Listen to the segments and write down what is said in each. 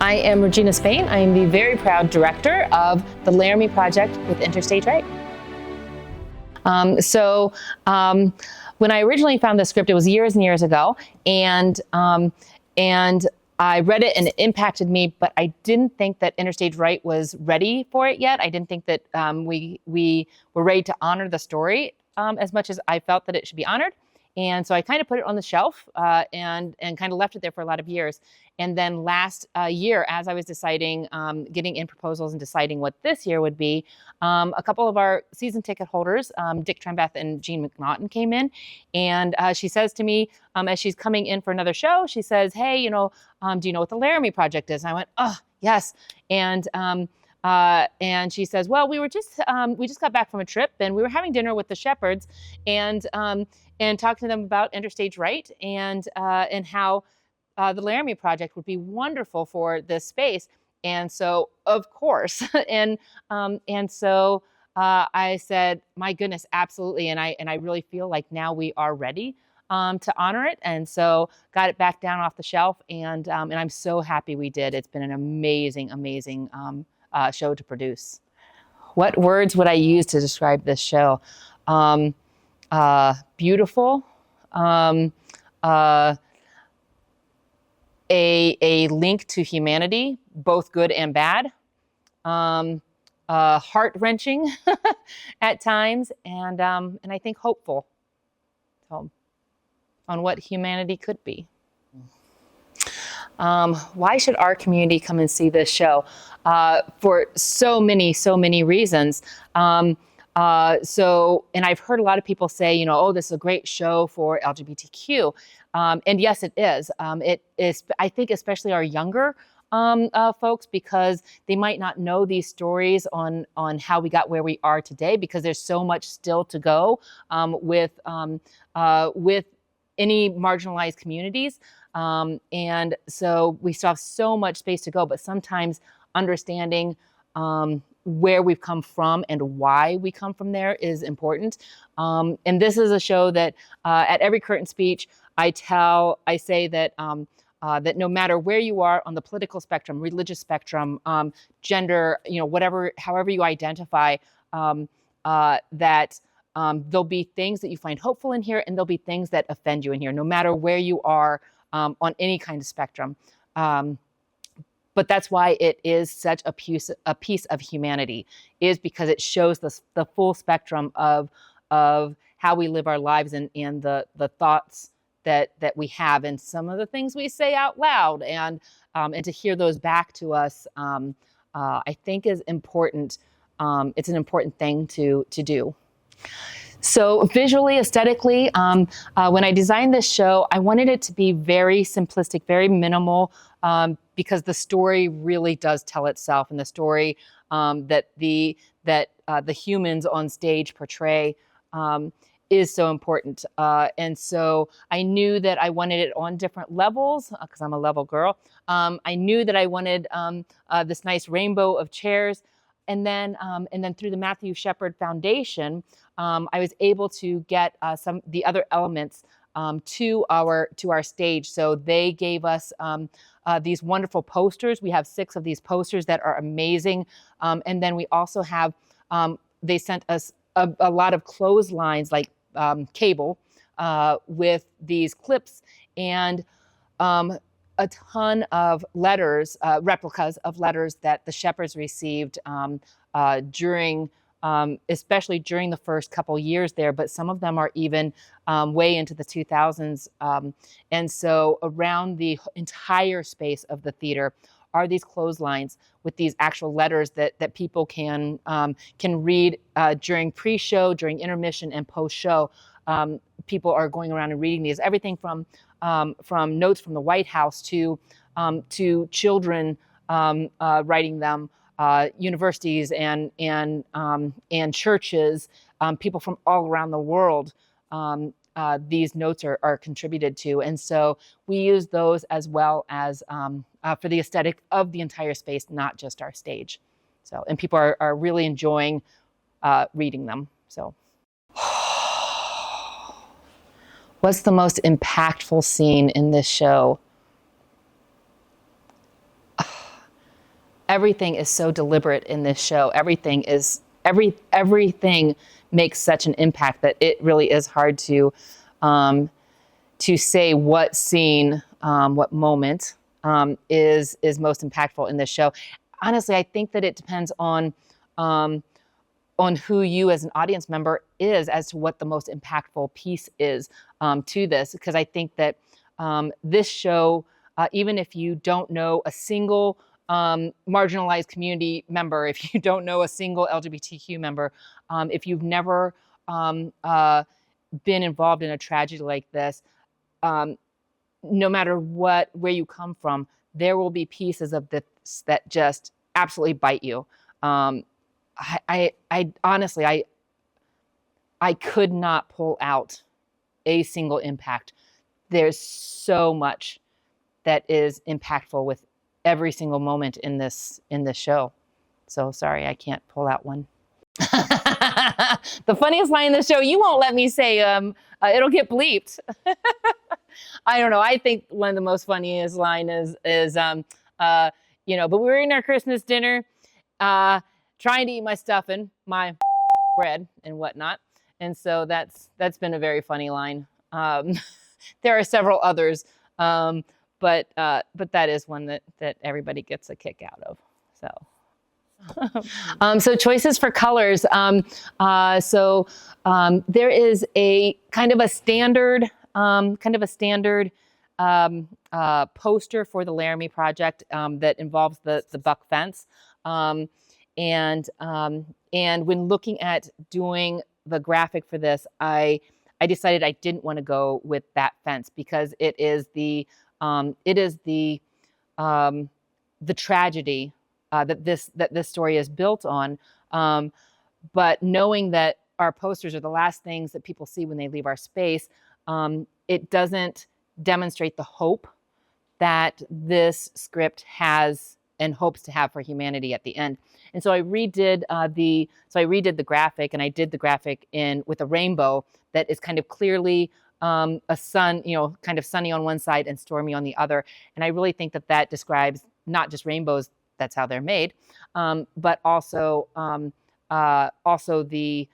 I am Regina Spain. I am the very proud director of the Laramie Project with Interstage Right. When I originally found the script, it was years and years ago, and I read it and it impacted me, but I didn't think that Interstage Right was ready for it yet. I didn't think that we were ready to honor the story as much as I felt that it should be honored. And so I kind of put it on the shelf and kind of left it there for a lot of years. And then last year, as I was deciding, getting in proposals and deciding what this year would be, a couple of our season ticket holders, Dick Trembeth and Jean McNaughton, came in. And she says to me, as she's coming in for another show, she says, "Hey, do you know what the Laramie Project is?" And I went, "Oh, yes." And she says, "Well, we just got back from a trip and we were having dinner with the Shepherds and talking to them about Interstage Right and how the Laramie Project would be wonderful for this space." And so, of course, so I said, "My goodness, absolutely!" And I really feel like now we are ready to honor it, and so got it back down off the shelf, and I'm so happy we did. It's been an amazing, amazing show to produce. What words would I use to describe this show? Beautiful. A link to humanity, both good and bad. Heart-wrenching at times, and I think hopeful. So, on what humanity could be. Why should our community come and see this show? For so many reasons. And I've heard a lot of people say, "Oh, this is a great show for LGBTQ." And yes, it is. It is, I think, especially our younger folks, because they might not know these stories on how we got where we are today, because there's so much still to go with any marginalized communities. And so we still have so much space to go, but sometimes understanding where we've come from and why we come from there is important. And this is a show that at every curtain speech, I say that that no matter where you are on the political spectrum, religious spectrum, gender, however you identify, that there'll be things that you find hopeful in here, and there'll be things that offend you in here, no matter where you are on any kind of spectrum. But that's why it is such a piece of humanity, is because it shows the full spectrum of how we live our lives and the thoughts that we have, and some of the things we say out loud, and to hear those back to us, I think is important. It's an important thing to do. So visually, aesthetically, when I designed this show, I wanted it to be very simplistic, very minimal, because the story really does tell itself, and the story that the humans on stage portray is so important. And so I knew that I wanted it on different levels, because I'm a level girl. I knew that I wanted this nice rainbow of chairs. And then through the Matthew Shepard Foundation, I was able to get some the other elements to our stage. So they gave us these wonderful posters. We have 6 of these posters that are amazing. And then we also have, they sent us a lot of clotheslines, like cable, with these clips, and a ton of letters, replicas of letters that the Shepherds received during, especially during the first couple years there, but some of them are even way into the 2000s. And so around the entire space of the theater are these clotheslines with these actual letters that people can read during pre-show, during intermission, and post-show. People are going around and reading these, everything from notes from the White House to children writing them, universities and churches, people from all around the world. These notes are contributed to, and so we use those as well as for the aesthetic of the entire space, not just our stage. So, and people are really enjoying reading them. So, what's the most impactful scene in this show? everything is so deliberate in this show. Everything makes such an impact that it really is hard to say what scene, what moment is most impactful in this show. Honestly, I think that it depends on who you as an audience member is as to what the most impactful piece is to this. Because I think that this show, even if you don't know a single marginalized community member, if you don't know a single LGBTQ member, if you've never been involved in a tragedy like this, no matter where you come from, there will be pieces of this that just absolutely bite you. I honestly, I could not pull out a single impact. There's so much that is impactful with every single moment in this show. So sorry, I can't pull out one. The funniest line in the show, you won't let me say, it'll get bleeped. I don't know. I think one of the most funniest line is but we were eating our Christmas dinner, trying to eat my stuffing, my bread and whatnot. And so that's been a very funny line. There are several others, but that is one that everybody gets a kick out of. So. So choices for colors. There is a kind of a standard poster for the Laramie Project that involves the buck fence. And when looking at doing the graphic for this, I decided I didn't want to go with that fence because it is the tragedy that this story is built on. But knowing that our posters are the last things that people see when they leave our space, it doesn't demonstrate the hope that this script has and hopes to have for humanity at the end. And so I redid the graphic, and I did the graphic with a rainbow that is kind of clearly a sun, kind of sunny on one side and stormy on the other. And I really think that describes not just rainbows, that's how they're made, but also the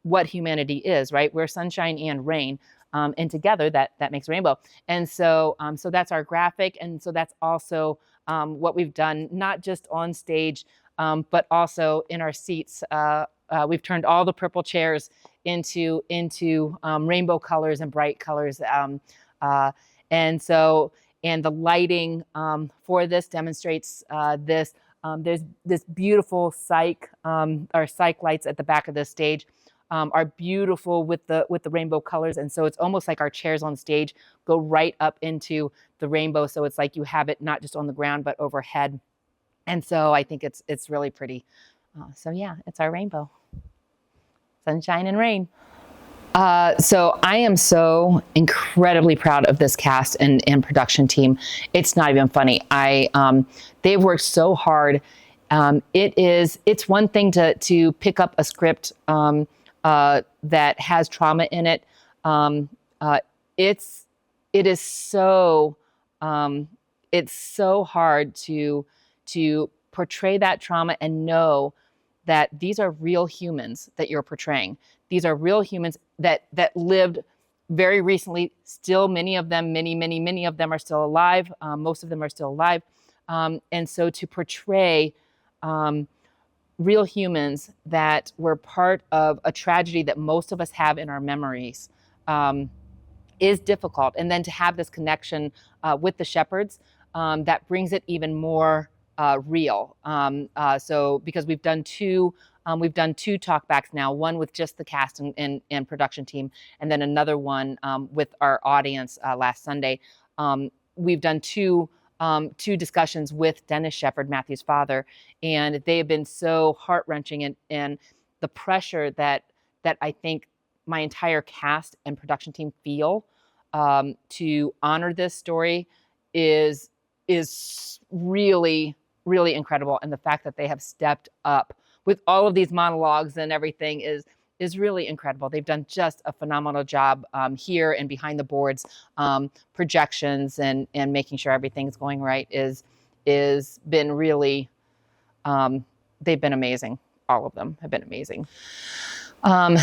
what humanity is, right? We're sunshine and rain. And together that makes a rainbow. And so that's our graphic. And so that's also what we've done, not just on stage, but also in our seats. We've turned all the purple chairs into rainbow colors and bright colors. And the lighting for this demonstrates this. There's this beautiful cyc lights at the back of the stage. Are beautiful with the rainbow colors, and so it's almost like our chairs on stage go right up into the rainbow. So it's like you have it not just on the ground but overhead, and so I think it's really pretty. So yeah, it's our rainbow, sunshine and rain. So I am so incredibly proud of this cast and production team. It's not even funny. They've worked so hard. It's one thing to pick up a script that has trauma in it. It's so hard to portray that trauma and know that these are real humans that you're portraying. These are real humans that lived very recently. Still, many of them are still alive. Most of them are still alive. And so to portray real humans that were part of a tragedy that most of us have in our memories is difficult. And then to have this connection with the Shepherds, that brings it even more real. So because we've done two talkbacks now, one with just the cast and production team, and then another one with our audience last Sunday. We've done two discussions with Dennis Shepherd, Matthew's father, and they have been so heart-wrenching, and the pressure that I think my entire cast and production team feel to honor this story is really, really incredible. And the fact that they have stepped up with all of these monologues and everything is really incredible. They've done just a phenomenal job here and behind the boards. Projections and making sure everything's going right is been really, they've been amazing. All of them have been amazing.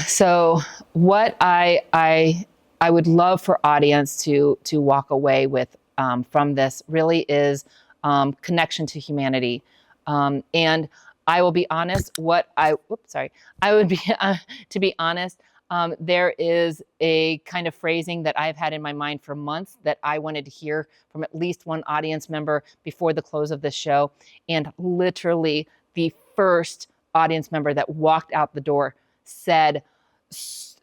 So what I would love for audience to walk away with from this really is connection to humanity. And I will be honest, I would be, to be honest, there is a kind of phrasing that I've had in my mind for months that I wanted to hear from at least one audience member before the close of this show. And literally the first audience member that walked out the door said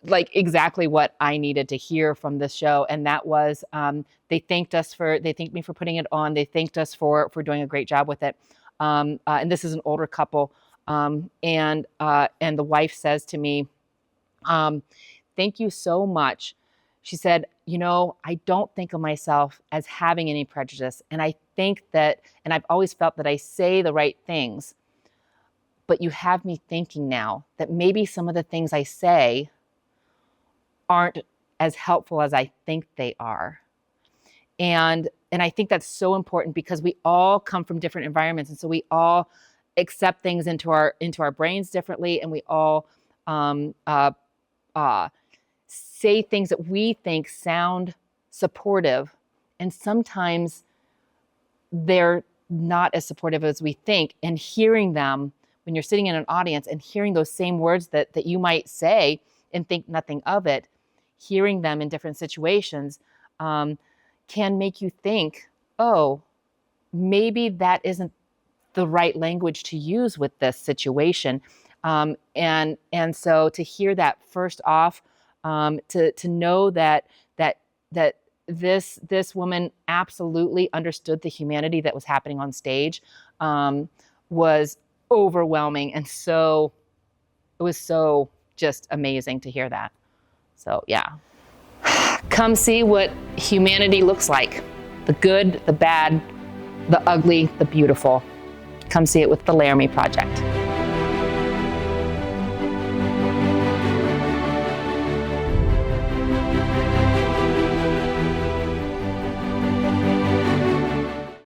like exactly what I needed to hear from this show. And that was, they thanked me for putting it on. They thanked us for doing a great job with it. And this is an older couple. And the wife says to me, thank you so much. She said, I don't think of myself as having any prejudice. And I think that, and I've always felt that I say the right things, but you have me thinking now that maybe some of the things I say aren't as helpful as I think they are. And I think that's so important because we all come from different environments. And so we all accept things into our brains differently. And we all say things that we think sound supportive. And sometimes they're not as supportive as we think. And hearing them when you're sitting in an audience and hearing those same words that you might say and think nothing of it, hearing them in different situations can make you think, oh, maybe that isn't the right language to use with this situation. And so to hear that first off, to know that this woman absolutely understood the humanity that was happening on stage was overwhelming. And so it was so just amazing to hear that. So yeah, come see what humanity looks like. The good, the bad, the ugly, the beautiful. Come see it with the Laramie Project.